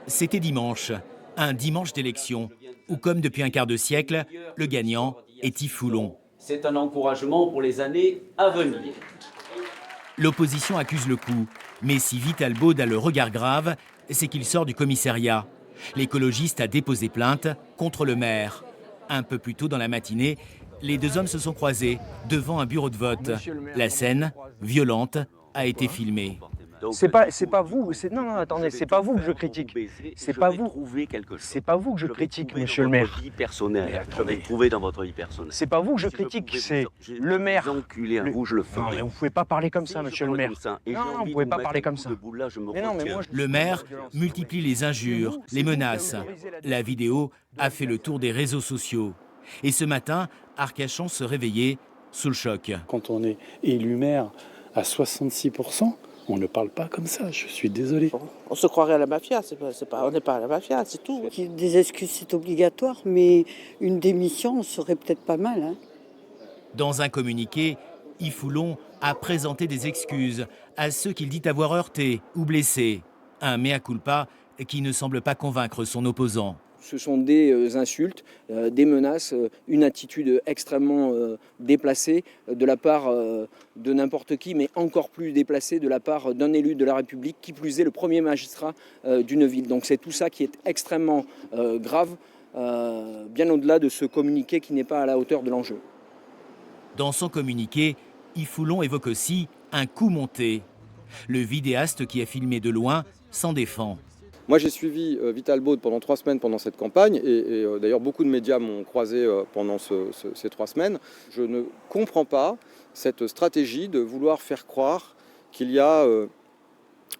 C'était dimanche, un dimanche d'élection, où comme depuis un quart de siècle, le gagnant est Yves Foulon. C'est un encouragement pour les années à venir. L'opposition accuse le coup, mais si Vital Baude a le regard grave, c'est qu'il sort du commissariat. L'écologiste a déposé plainte contre le maire. Un peu plus tôt dans la matinée, les deux hommes se sont croisés devant un bureau de vote. La scène, violente, a été filmée. C'est pas vous, non, non, attendez, c'est pas vous que je critique. C'est pas vous. C'est pas vous que je critique, monsieur le maire. Je vais trouver dans votre vie personnelle. C'est pas vous que je critique, c'est le maire. Vous, je le ferai. Non, mais vous pouvez pas parler comme ça, monsieur le maire. Non, vous pouvez pas parler comme ça. Mais non, mais moi, Le maire multiplie les injures, les menaces. La vidéo a fait le tour des réseaux sociaux. Et ce matin, Arcachon se réveillait sous le choc. Quand on est élu maire à 66%, on ne parle pas comme ça, je suis désolé. On se croirait à la mafia, on n'est pas à la mafia, c'est tout. Des excuses, c'est obligatoire, mais une démission serait peut-être pas mal. Hein. Dans un communiqué, Yves Foulon a présenté des excuses à ceux qu'il dit avoir heurtés ou blessés. Un mea culpa qui ne semble pas convaincre son opposant. Ce sont des insultes, des menaces, une attitude extrêmement déplacée de la part de n'importe qui, mais encore plus déplacée de la part d'un élu de la République, qui plus est le premier magistrat d'une ville. Donc c'est tout ça qui est extrêmement grave, bien au-delà de ce communiqué qui n'est pas à la hauteur de l'enjeu. Dans son communiqué, Yves Foulon évoque aussi un coup monté. Le vidéaste qui a filmé de loin s'en défend. Moi, j'ai suivi Vital Baude pendant 3 semaines pendant cette campagne et d'ailleurs beaucoup de médias m'ont croisé pendant ces 3 semaines. Je ne comprends pas cette stratégie de vouloir faire croire qu'il y a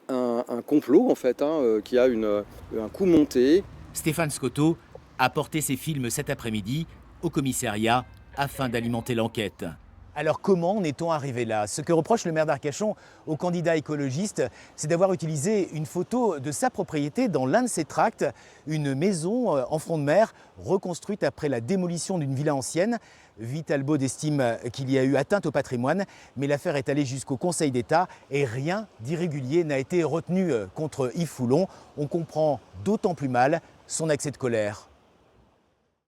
un complot, en fait, qu'il y a un coup monté. Stéphane Scotto a porté ses films cet après-midi au commissariat afin d'alimenter l'enquête. Alors comment en est-on arrivé là? Ce que reproche le maire d'Arcachon au candidat écologiste, c'est d'avoir utilisé une photo de sa propriété dans l'un de ses tracts, une maison en front de mer reconstruite après la démolition d'une villa ancienne. Vital Baude estime qu'il y a eu atteinte au patrimoine, mais l'affaire est allée jusqu'au Conseil d'État et rien d'irrégulier n'a été retenu contre Yves Foulon. On comprend d'autant plus mal son accès de colère.